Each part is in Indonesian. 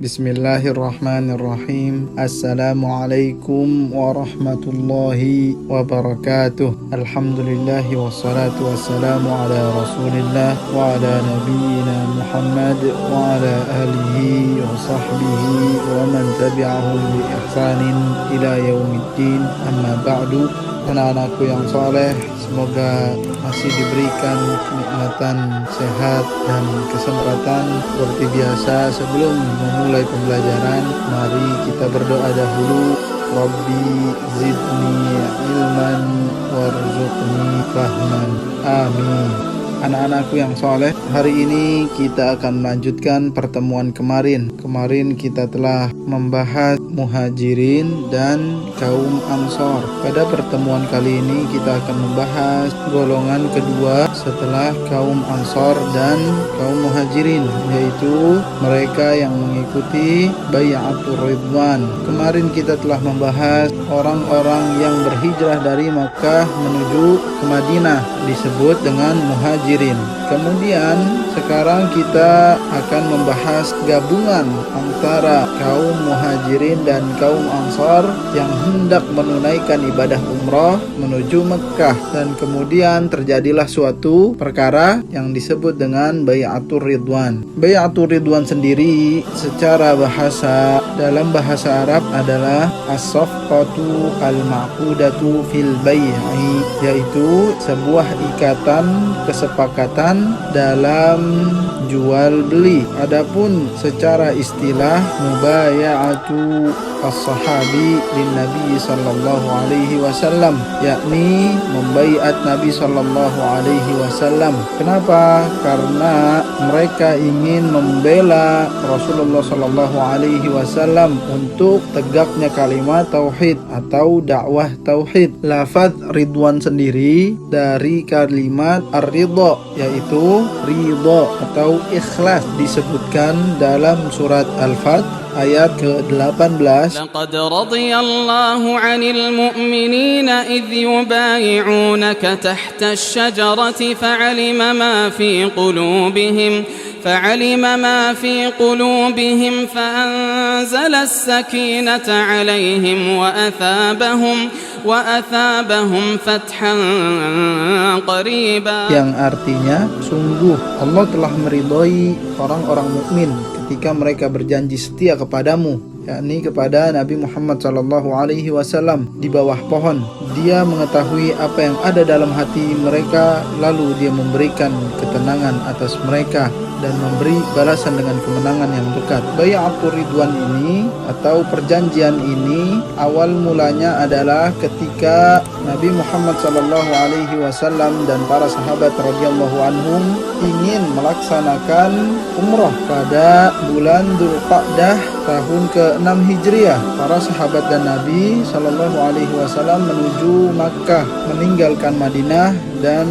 Bismillahirrahmanirrahim. Assalamualaikum warahmatullahi wabarakatuh. Alhamdulillahi wassalatu wassalamu ala rasulillah wa ala nabiyyina Muhammad wa ala alihi wa sahbihi wa man tabi'ahum bi ihsanin ila yaumiddin. Amma ba'du. Anak-anakku yang soleh, semoga masih diberikan kenikmatan, sehat, dan kesempatan seperti biasa. Sebelum memulai pembelajaran, mari kita berdoa dahulu. Rabbi zidni ilman warzuqni fahman. Amin. Anak-anakku yang soleh, hari ini kita akan melanjutkan pertemuan kemarin. Kemarin kita telah membahas muhajirin dan kaum ansor. Pada pertemuan kali ini kita akan membahas golongan kedua setelah kaum ansor dan kaum muhajirin, yaitu mereka yang mengikuti bai'atur ridwan. Kemarin kita telah membahas orang-orang yang berhijrah dari Makkah menuju ke Madinah, disebut dengan muhajirin. Kemudian sekarang kita akan membahas gabungan antara kaum muhajirin dan kaum ansor yang hendak menunaikan ibadah umrah menuju Mekah, dan kemudian terjadilah suatu perkara yang disebut dengan bai'atur ridwan. Bai'atur ridwan sendiri secara bahasa, dalam bahasa Arab adalah as-safqatu al-ma'qudatu fil bai'i, yaitu sebuah ikatan kesepakatan dalam jual beli. Adapun secara istilah mubaya'atu as-sahabi lin Nabi sallallahu alaihi wasallam, yakni membaiat Nabi sallallahu alaihi wasallam. Kenapa? Karena mereka ingin membela Rasulullah sallallahu alaihi wasallam untuk tegaknya kalimat tauhid atau dakwah tauhid. Lafaz ridwan sendiri dari kalimat ar-ridha, yaitu ridha atau ikhlas, disebutkan dalam surat Al-Fath ayat ke-18. Laqad radiyallahu 'anil mu'minina idh yubayi'unaka tahta asy-syajarati fa'alima ma fi qulubihim فأنزل السكينة عليهم وأثابهم فتحا قريبا. Yang artinya, sungguh Allah telah meridhoi orang-orang mukmin ketika mereka berjanji setia kepadamu, yakni kepada Nabi Muhammad SAW di bawah pohon. Dia mengetahui apa yang ada dalam hati mereka, lalu dia memberikan ketenangan atas mereka dan memberi balasan dengan kemenangan yang dekat. Bai'atur ridwan ini atau perjanjian ini awal mulanya adalah ketika Nabi Muhammad SAW dan para sahabat radhiyallahu anhum ingin melaksanakan umrah pada bulan Dzulqa'dah tahun ke-6 Hijriah. Para sahabat dan Nabi SAW menuju Makkah, meninggalkan Madinah dan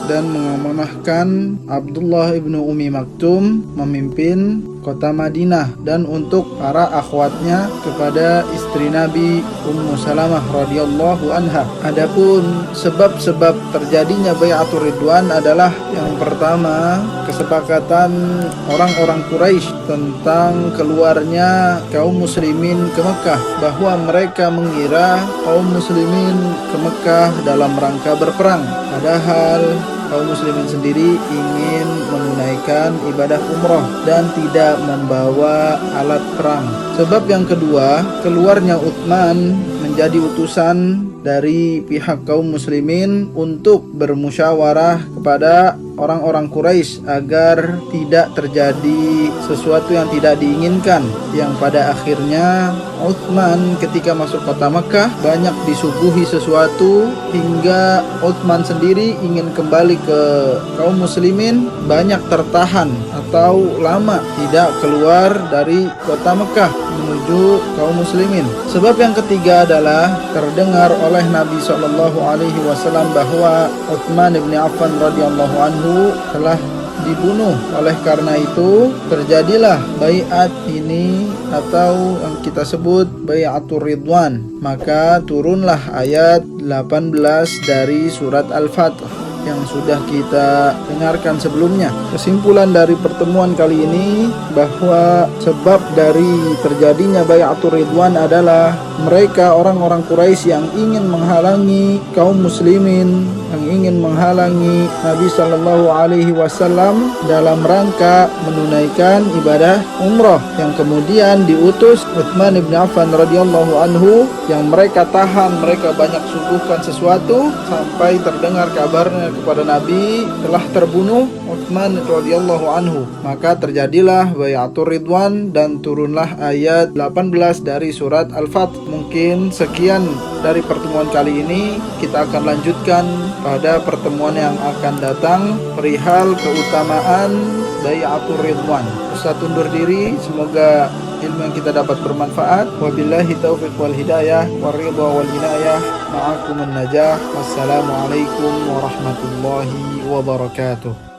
mengamanahkan Abdullah ibnu Umi Maktum memimpin kota Madinah, dan untuk para akhwatnya kepada istri Nabi Ummu Salamah radhiyallahu anha. Adapun sebab-sebab terjadinya bai'atur ridwan adalah yang pertama, kesepakatan orang-orang Quraisy tentang keluarnya kaum muslimin ke Mekah, bahwa mereka mengira kaum muslimin ke Mekah dalam rangka berperang, padahal kaum muslimin sendiri ingin menunaikan ibadah umrah dan tidak membawa alat perang. Sebab yang kedua, keluarnya Utsman menjadi utusan dari pihak kaum muslimin untuk bermusyawarah kepada orang-orang Quraisy agar tidak terjadi sesuatu yang tidak diinginkan, yang pada akhirnya Utsman ketika masuk kota Mekah banyak disuguhi sesuatu hingga Utsman sendiri ingin kembali ke kaum muslimin, banyak tertahan atau lama tidak keluar dari kota Mekah menuju kaum muslimin. Sebab yang ketiga adalah terdengar oleh Nabi SAW bahwa Utsman bin Affan radhiyallahu anhu telah dibunuh. Oleh karena itu terjadilah baiat ini atau yang kita sebut bai'atur ridwan. Maka turunlah ayat 18 dari surat Al-Fath yang sudah kita dengarkan sebelumnya. Kesimpulan dari pertemuan kali ini bahwa sebab dari terjadinya Bai'atur Ridwan adalah mereka orang-orang Quraisy yang ingin menghalangi kaum muslimin, yang ingin menghalangi Nabi sallallahu alaihi wasallam dalam rangka menunaikan ibadah umrah, yang kemudian diutus Utsman bin Affan radhiyallahu anhu, yang mereka tahan, mereka banyak suguhkan sesuatu sampai terdengar kabarnya kepada Nabi telah terbunuh Utsman radhiyallahu anhu. Maka terjadilah Bai'atur Ridwan dan turunlah ayat 18 dari surat Al-Fath. Mungkin sekian dari pertemuan kali ini. Kita akan lanjutkan pada pertemuan yang akan datang perihal keutamaan Bai'atur Ridwan. Ustaz undur diri, semoga ilmu yang kita dapat bermanfaat. Wabillahi taufiq wal hidayah waridha wal inayah. Ma'akumun najah. Wassalamualaikum warahmatullahi wabarakatuh.